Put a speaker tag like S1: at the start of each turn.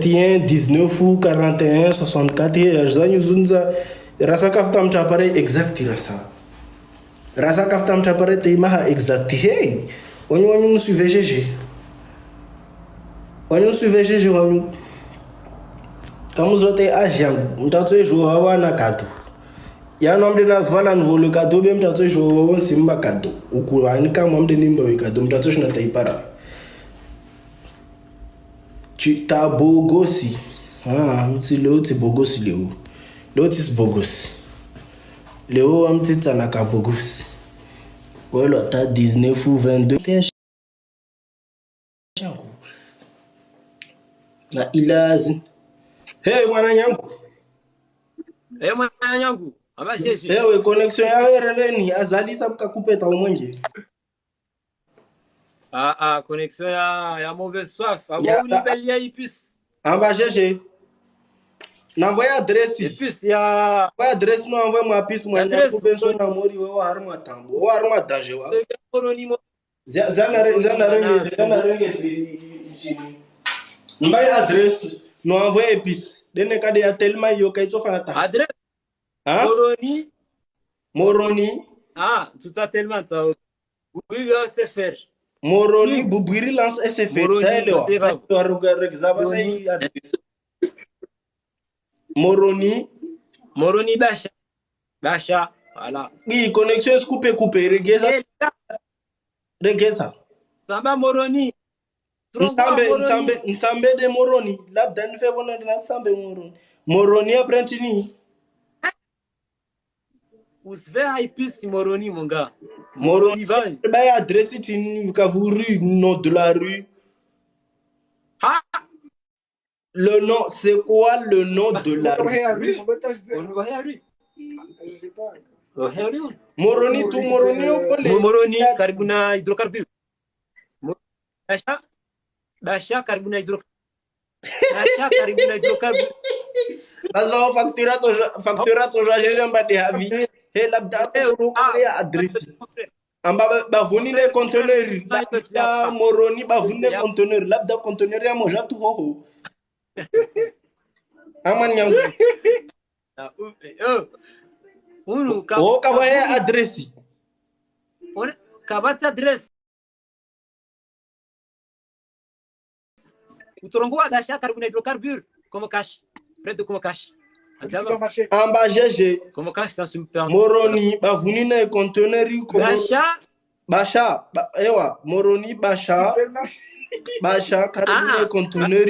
S1: 21 19 ou 41 64 zany zunza rasa kaftam appareil exact rasa kaftam appareil te maha exact hey onyo suivre GG onyo suivre GG onyo kama zote ajangu mtatsoe joa na kado ya nomde nazvala nvolo kado be mtatsoe joa simba kado ukulani kama mde nimba kado mtatsoe na taipara tu ta bogosi mtsi leo tsi bogosi leo tsi bogosi leo amtsi na ka bogosi wala ta 19 ou 22 changu na ilazi hey mwana nyangu
S2: abasheshe
S1: ewe connection yawe rendeni azalisa mkakupeta umwenge
S2: connexion ya mauvaise soif ulibelia ipus
S1: ambasheshe n'envoie adresse
S2: ipus ya
S1: adresse no envoie moi piste moi na ko benso na mori wa harma tambo wa harma danger wa zana renge mbai adresse no envoie piste dene kade ya tellement yo kay tsofa ta
S2: adresse
S1: moroni
S2: tuta tellement ça oui c'est faire
S1: moroni bubwiri lance SFR taelewa regzaba sai adresse moroni
S2: basha voilà
S1: oui connexion est coupé regeza
S2: samba moroni
S1: ntambe de moroni labda nife vona na sambe moroni aprentini
S2: usve ipus moroni mon gars
S1: moroni ba adresse tini kavuru nom de la rue le nom c'est quoi le nom de la rue moroni tu
S2: moroni karibu na hydrocarbure Basha karibu na hydrocarbure
S1: bas va factura to jaje mbade havi he labda ya adresse amba bavuni le conteneur labda moroni bavuni le conteneur labda conteneur ya moja tu hoho aman nyangu kawa ya adresse
S2: kabata adresse utorongwa Basha karibu na hydrocarbure como cash près de como cash
S1: amba GG
S2: como cash ça se me perd
S1: moroni bavuni le conteneur Basha ewa moroni Basha karibu le conteneur